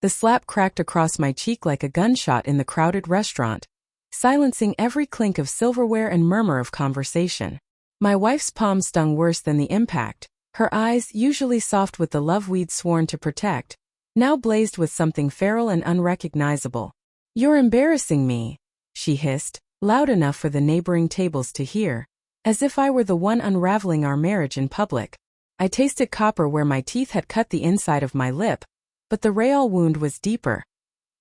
The slap cracked across my cheek like a gunshot in the crowded restaurant, silencing every clink of silverware and murmur of conversation. My wife's palm stung worse than the impact. Her eyes, usually soft with the love we'd sworn to protect, now blazed with something feral and unrecognizable. "You're embarrassing me," she hissed, loud enough for the neighboring tables to hear, as if I were the one unraveling our marriage in public. I tasted copper where my teeth had cut the inside of my lip, but the real wound was deeper.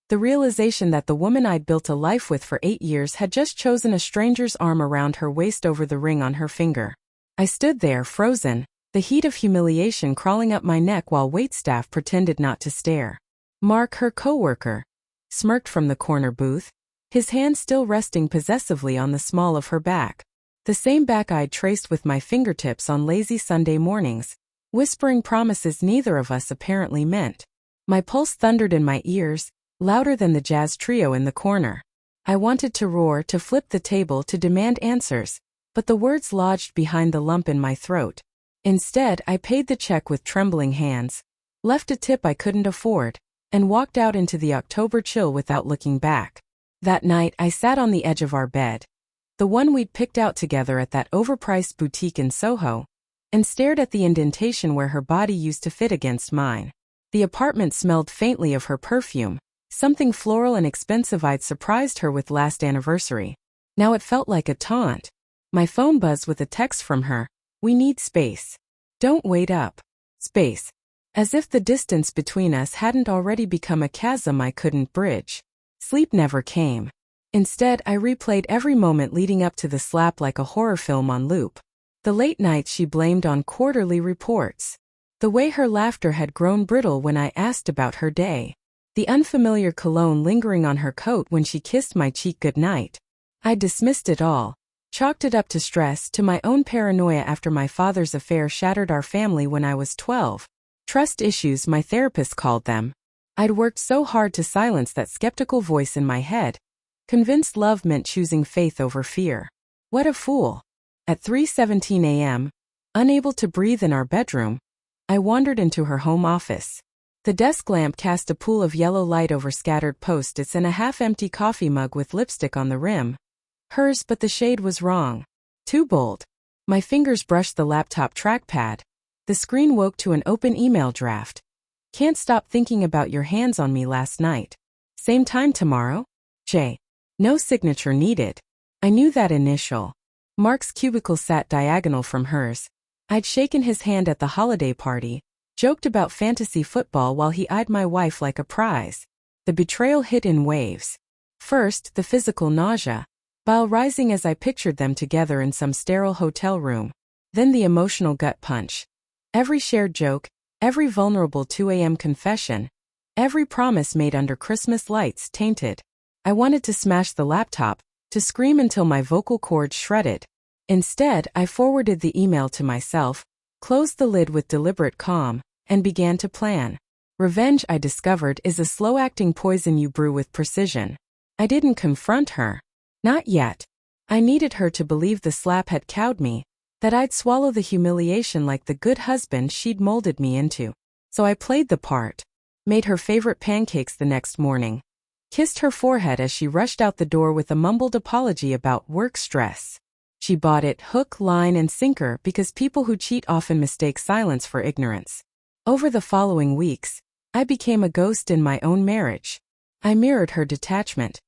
The realization that the woman I'd built a life with for 8 years had just chosen a stranger's arm around her waist over the ring on her finger. I stood there, frozen, the heat of humiliation crawling up my neck while waitstaff pretended not to stare. Mark, her coworker, smirked from the corner booth, his hand still resting possessively on the small of her back. The same back I'd traced with my fingertips on lazy Sunday mornings, whispering promises neither of us apparently meant. My pulse thundered in my ears, louder than the jazz trio in the corner. I wanted to roar, to flip the table, to demand answers, but the words lodged behind the lump in my throat. Instead, I paid the check with trembling hands, left a tip I couldn't afford, and walked out into the October chill without looking back. That night, I sat on the edge of our bed, the one we'd picked out together at that overpriced boutique in Soho, and stared at the indentation where her body used to fit against mine. The apartment smelled faintly of her perfume, something floral and expensive I'd surprised her with last anniversary. Now it felt like a taunt. My phone buzzed with a text from her. "We need space. Don't wait up." Space. As if the distance between us hadn't already become a chasm I couldn't bridge. Sleep never came. Instead, I replayed every moment leading up to the slap like a horror film on loop. The late nights she blamed on quarterly reports. The way her laughter had grown brittle when I asked about her day. The unfamiliar cologne lingering on her coat when she kissed my cheek goodnight. I dismissed it all, chalked it up to stress, to my own paranoia after my father's affair shattered our family when I was 12. Trust issues, my therapist called them. I'd worked so hard to silence that skeptical voice in my head, convinced love meant choosing faith over fear. What a fool. At 3:17 a.m., unable to breathe in our bedroom, I wandered into her home office. The desk lamp cast a pool of yellow light over scattered post-its and a half-empty coffee mug with lipstick on the rim. Hers, but the shade was wrong. Too bold. My fingers brushed the laptop trackpad. The screen woke to an open email draft. "Can't stop thinking about your hands on me last night. Same time tomorrow? J." No signature needed. I knew that initial. Mark's cubicle sat diagonal from hers. I'd shaken his hand at the holiday party, joked about fantasy football while he eyed my wife like a prize. The betrayal hit in waves. First, the physical nausea, bile rising as I pictured them together in some sterile hotel room. Then the emotional gut punch. Every shared joke, every vulnerable 2 a.m. confession, every promise made under Christmas lights tainted. I wanted to smash the laptop, to scream until my vocal cords shredded. Instead, I forwarded the email to myself, closed the lid with deliberate calm, and began to plan. Revenge, I discovered, is a slow-acting poison you brew with precision. I didn't confront her. Not yet. I needed her to believe the slap had cowed me, that I'd swallow the humiliation like the good husband she'd molded me into. So I played the part. Made her favorite pancakes the next morning. Kissed her forehead as she rushed out the door with a mumbled apology about work stress. She bought it hook, line, and sinker because people who cheat often mistake silence for ignorance. Over the following weeks, I became a ghost in my own marriage. I mirrored her detachment.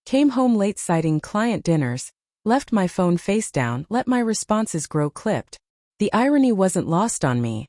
Came home late citing client dinners, left my phone face down, let my responses grow clipped. The irony wasn't lost on me.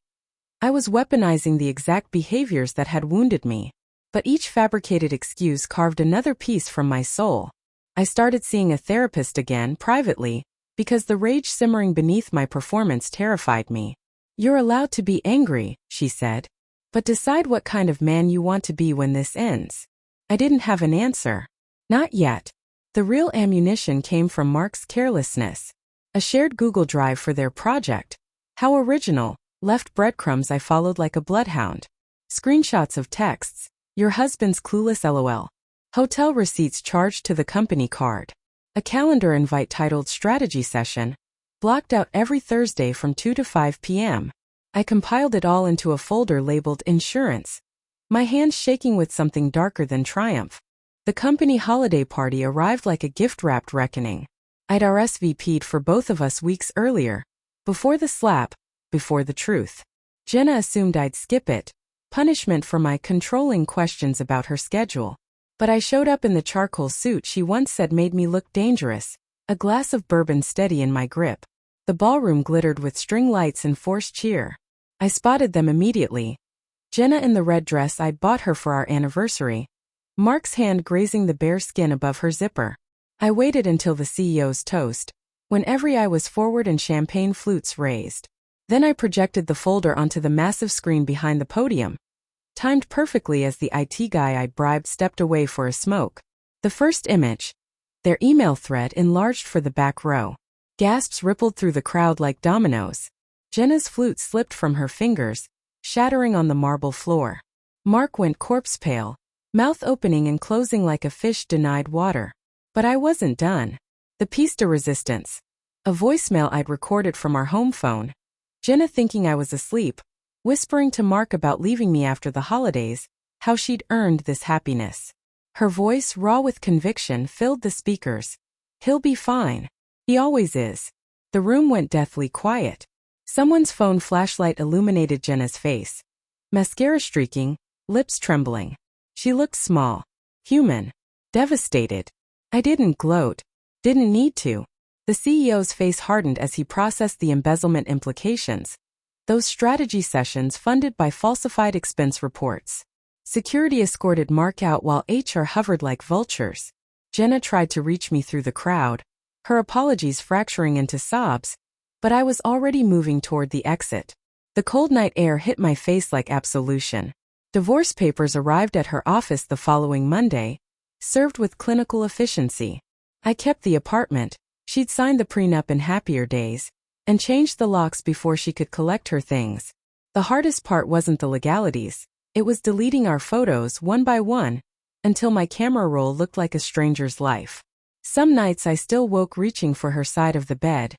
I was weaponizing the exact behaviors that had wounded me. But each fabricated excuse carved another piece from my soul. I started seeing a therapist again, privately, because the rage simmering beneath my performance terrified me. "You're allowed to be angry," she said, "but decide what kind of man you want to be when this ends." I didn't have an answer. Not yet. The real ammunition came from Mark's carelessness. A shared Google Drive for their project. How original. Left breadcrumbs I followed like a bloodhound. Screenshots of texts. "Your husband's clueless LOL." Hotel receipts charged to the company card. A calendar invite titled Strategy Session, blocked out every Thursday from 2 to 5 p.m. I compiled it all into a folder labeled Insurance. my hands shaking with something darker than triumph. The company holiday party arrived like a gift-wrapped reckoning. I'd RSVP'd for both of us weeks earlier. Before the slap, before the truth. Jenna assumed I'd skip it, punishment for my controlling questions about her schedule. But I showed up in the charcoal suit she once said made me look dangerous, a glass of bourbon steady in my grip. The ballroom glittered with string lights and forced cheer. I spotted them immediately. Jenna in the red dress I'd bought her for our anniversary. Mark's hand grazing the bare skin above her zipper. I waited until the CEO's toast, when every eye was forward and champagne flutes raised. Then I projected the folder onto the massive screen behind the podium. Timed perfectly as the IT guy I'd bribed stepped away for a smoke. The first image. Their email thread enlarged for the back row. Gasps rippled through the crowd like dominoes. Jenna's flute slipped from her fingers, shattering on the marble floor. Mark went corpse pale, mouth opening and closing like a fish denied water. But I wasn't done. The piece de resistance. A voicemail I'd recorded from our home phone. Jenna thinking I was asleep, whispering to Mark about leaving me after the holidays, how she'd earned this happiness. Her voice, raw with conviction, filled the speakers. He'll be fine. He always is. The room went deathly quiet. Someone's phone flashlight illuminated Jenna's face. Mascara streaking, lips trembling. She looked small, human, devastated. I didn't gloat. Didn't need to. The CEO's face hardened as he processed the embezzlement implications. Those strategy sessions funded by falsified expense reports. Security escorted Mark out while HR hovered like vultures. Jenna tried to reach me through the crowd, her apologies fracturing into sobs, but I was already moving toward the exit. The cold night air hit my face like absolution. Divorce papers arrived at her office the following Monday, served with clinical efficiency. I kept the apartment. She'd signed the prenup in happier days, and changed the locks before she could collect her things. The hardest part wasn't the legalities. It was deleting our photos one by one, until my camera roll looked like a stranger's life. Some nights I still woke reaching for her side of the bed.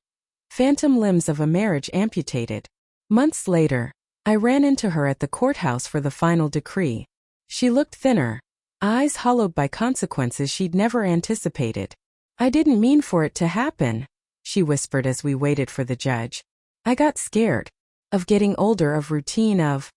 Phantom limbs of a marriage amputated. Months later, I ran into her at the courthouse for the final decree. She looked thinner, eyes hollowed by consequences she'd never anticipated. I didn't mean for it to happen, she whispered as we waited for the judge. I got scared. Of getting older, of routine, of...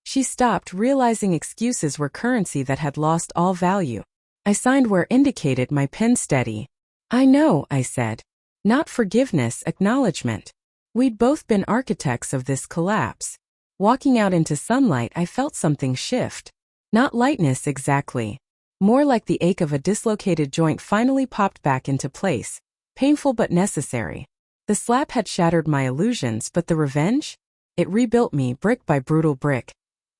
She stopped, realizing excuses were currency that had lost all value. I signed where indicated, my pen steady. I know, I said. Not forgiveness, acknowledgement. We'd both been architects of this collapse. Walking out into sunlight, I felt something shift. Not lightness exactly. More like the ache of a dislocated joint finally popped back into place. Painful but necessary. The slap had shattered my illusions, but the revenge? It rebuilt me, brick by brutal brick,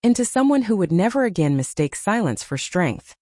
into someone who would never again mistake silence for strength.